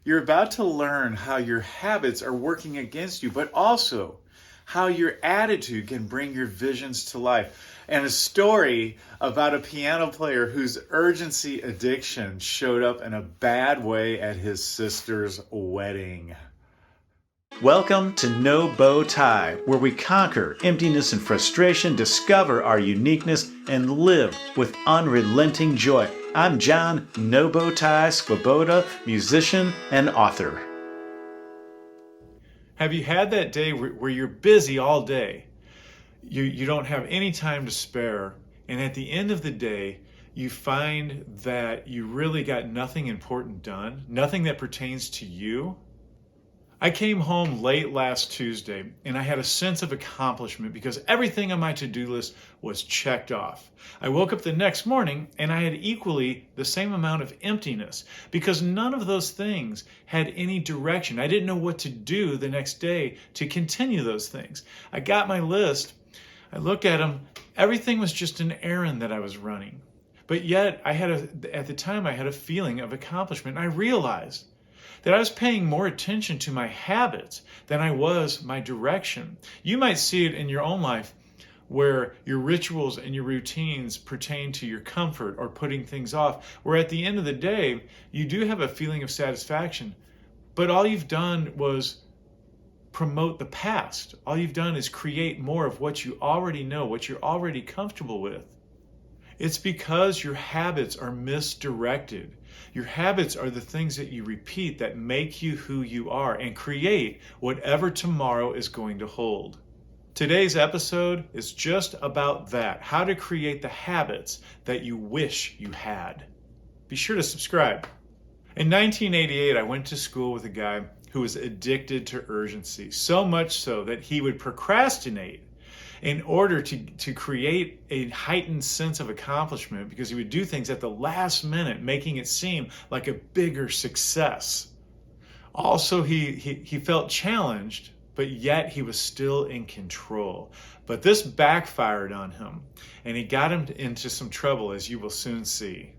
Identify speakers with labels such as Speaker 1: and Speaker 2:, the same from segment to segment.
Speaker 1: You're about to learn how your habits are working against you, but also how your attitude can bring your visions to life. And a story about a piano player whose urgency addiction showed up in a bad way at his sister's wedding. Welcome to No Bow Tie, where we conquer emptiness and frustration, discover our uniqueness, and live with unrelenting joy. I'm John No Bow Tie Swoboda, musician and author. Have you had that day where you're busy all day? You don't have any time to spare, and at the end of the day, you find that you really got nothing important done, nothing that pertains to you? I came home late last Tuesday and I had a sense of accomplishment because everything on my to-do list was checked off. I woke up the next morning and I had equally the same amount of emptiness because none of those things had any direction. I didn't know what to do the next day to continue those things. I got my list, I looked at them, everything was just an errand that I was running. But yet at the time I had a feeling of accomplishment. I realized that I was paying more attention to my habits than I was my direction. You might see it in your own life where your rituals and your routines pertain to your comfort or putting things off, where at the end of the day, you do have a feeling of satisfaction, but all you've done was promote the past. All you've done is create more of what you already know, what you're already comfortable with. It's because your habits are misdirected. Your habits are the things that you repeat that make you who you are and create whatever tomorrow is going to hold. Today's episode is just about that, how to create the habits that you wish you had. Be sure to subscribe. In 1988, I went to school with a guy who was addicted to urgency, so much so that he would procrastinate in order to create a heightened sense of accomplishment because he would do things at the last minute, making it seem like a bigger success. Also, he felt challenged, but yet he was still in control. But this backfired on him, and he got him into some trouble, as you will soon see.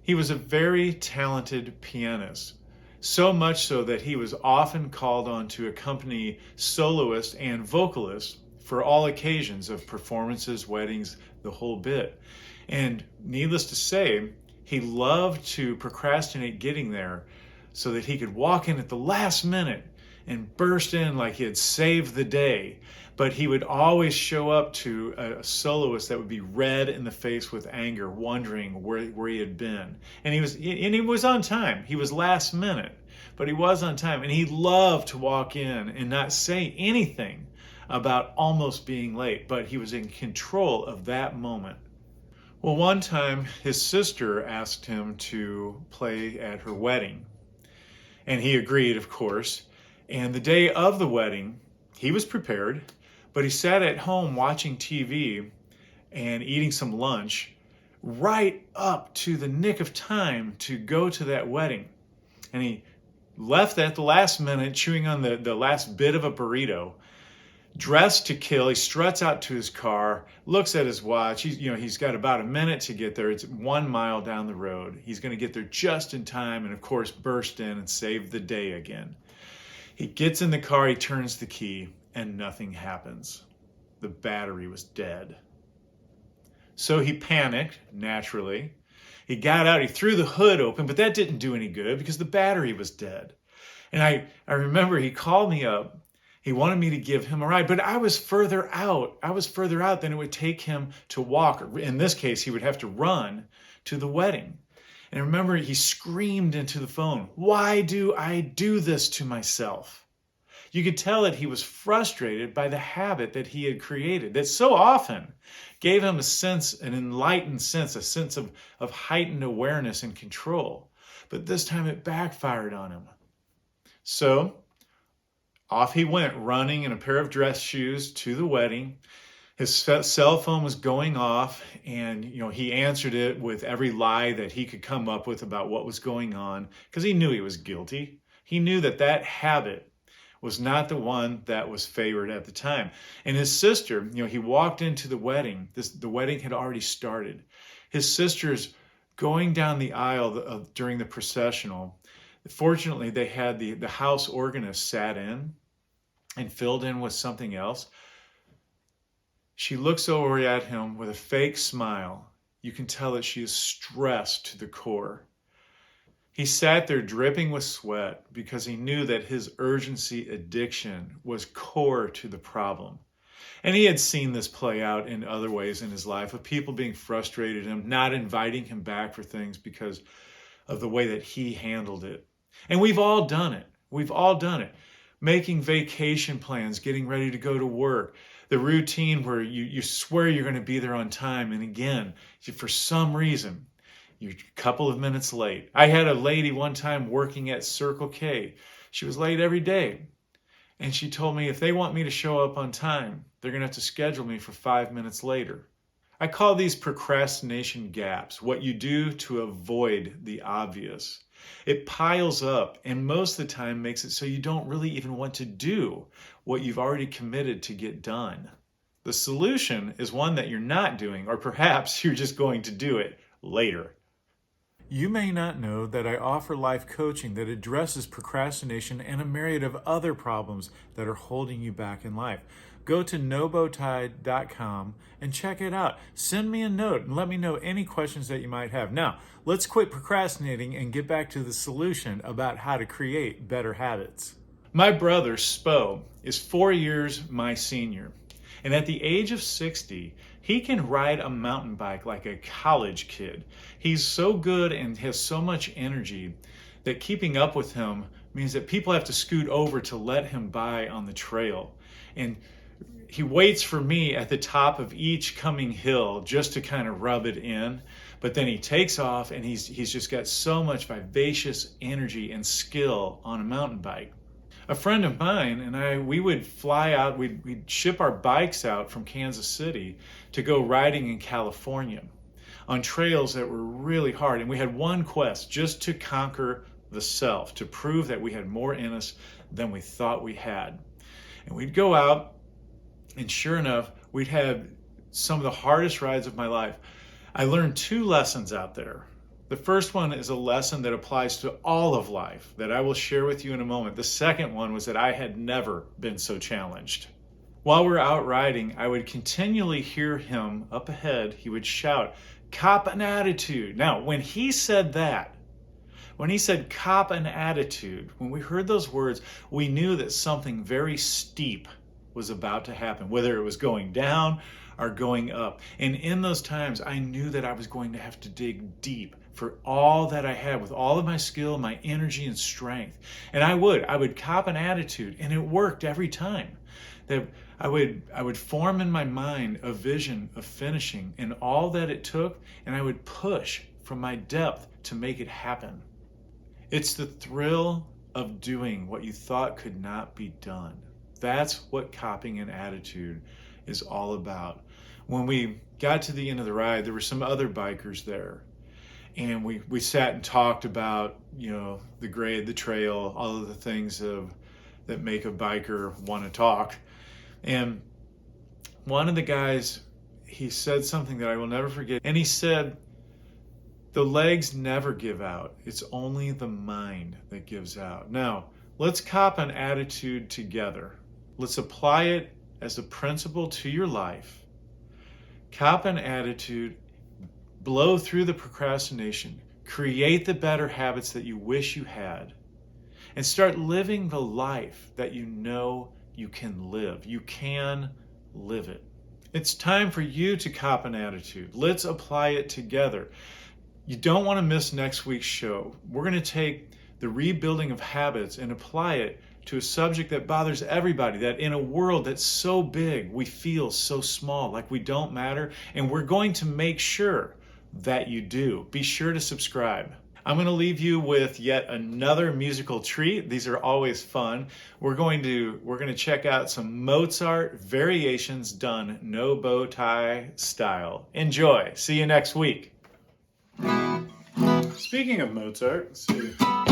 Speaker 1: He was a very talented pianist, so much so that he was often called on to accompany soloists and vocalists for all occasions of performances, weddings, the whole bit. And needless to say, he loved to procrastinate getting there so that he could walk in at the last minute and burst in like he had saved the day. But he would always show up to a soloist that would be red in the face with anger, wondering where he had been. And he was on time. He was last minute, but he was on time. And he loved to walk in and not say anything about almost being late, but he was in control of that moment. Well, one time his sister asked him to play at her wedding, and he agreed, of course. And the day of the wedding, he was prepared, but he sat at home watching TV and eating some lunch right up to the nick of time to go to that wedding. And he left at the last minute, chewing on the last bit of a burrito. Dressed to kill, he struts out to his car, looks at his watch. He's got about a minute to get there. It's 1 mile down the road. He's going to get there just in time and, of course, burst in and save the day again. He gets in the car, he turns the key, and nothing happens. The battery was dead. So he panicked, naturally. He got out, he threw the hood open, but that didn't do any good because the battery was dead. And I remember he called me up. He wanted me to give him a ride, but I was further out. I was further out than it would take him to walk. In this case, he would have to run to the wedding. And I remember he screamed into the phone, "Why do I do this to myself?" You could tell that he was frustrated by the habit that he had created that so often gave him an enlightened sense, a sense of heightened awareness and control. But this time it backfired on him. So off he went, running in a pair of dress shoes to the wedding. His cell phone was going off, and he answered it with every lie that he could come up with about what was going on, because he knew he was guilty. He knew that habit was not the one that was favored at the time. And his sister, he walked into the wedding. The wedding had already started. His sister's going down the aisle during the processional. Fortunately, they had the house organist sat in and filled in with something else. She looks over at him with a fake smile. You can tell that she is stressed to the core. He sat there dripping with sweat because he knew that his urgency addiction was core to the problem. And he had seen this play out in other ways in his life, of people being frustrated at him, not inviting him back for things because of the way that he handled it. And we've all done it. We've all done it. Making vacation plans, getting ready to go to work, the routine where you swear you're going to be there on time. And again, for some reason, you're a couple of minutes late. I had a lady one time working at Circle K. She was late every day. And she told me if they want me to show up on time, they're going to have to schedule me for 5 minutes later. I call these procrastination gaps, what you do to avoid the obvious. It piles up and most of the time makes it so you don't really even want to do what you've already committed to get done. The solution is one that you're not doing, or perhaps you're just going to do it later. You may not know that I offer life coaching that addresses procrastination and a myriad of other problems that are holding you back in life. Go to nobowtie.com and check it out. Send me a note and let me know any questions that you might have. Now, let's quit procrastinating and get back to the solution about how to create better habits. My brother, Spo, is 4 years my senior. And at the age of 60, he can ride a mountain bike like a college kid. He's so good and has so much energy that keeping up with him means that people have to scoot over to let him by on the trail. And he waits for me at the top of each coming hill just to kind of rub it in. But then he takes off and he's just got so much vivacious energy and skill on a mountain bike. A friend of mine and I, we would fly out, we'd ship our bikes out from Kansas City to go riding in California on trails that were really hard. And we had one quest, just to conquer the self, to prove that we had more in us than we thought we had. And we'd go out, and sure enough, we'd have some of the hardest rides of my life. I learned 2 lessons out there. The first one is a lesson that applies to all of life that I will share with you in a moment. The second one was that I had never been so challenged. While we were out riding, I would continually hear him up ahead. He would shout, "Cop an attitude." Now, when he said that, when he said cop an attitude, when we heard those words, we knew that something very steep was about to happen, whether it was going down or going up. And in those times, I knew that I was going to have to dig deep for all that I had, with all of my skill, my energy and strength. And I would cop an attitude, and it worked every time. That I would form in my mind a vision of finishing and all that it took, and I would push from my depth to make it happen. It's the thrill of doing what you thought could not be done. That's what copping an attitude is all about. When we got to the end of the ride, there were some other bikers there. And we sat and talked about, the grade, the trail, all of the things that make a biker want to talk. And one of the guys, he said something that I will never forget. And he said, "The legs never give out. It's only the mind that gives out." Now, let's cop an attitude together. Let's apply it as a principle to your life. Cop an attitude. Blow through the procrastination, create the better habits that you wish you had, and start living the life that you know you can live. You can live it. It's time for you to cop an attitude. Let's apply it together. You don't want to miss next week's show. We're going to take the rebuilding of habits and apply it to a subject that bothers everybody, that in a world that's so big, we feel so small, like we don't matter, and we're going to make sure that you do. Be sure to subscribe. I'm going to leave you with yet another musical treat. These are always fun. We're going to check out some Mozart variations done no bow tie style. Enjoy. See you next week. Speaking of Mozart, let's see.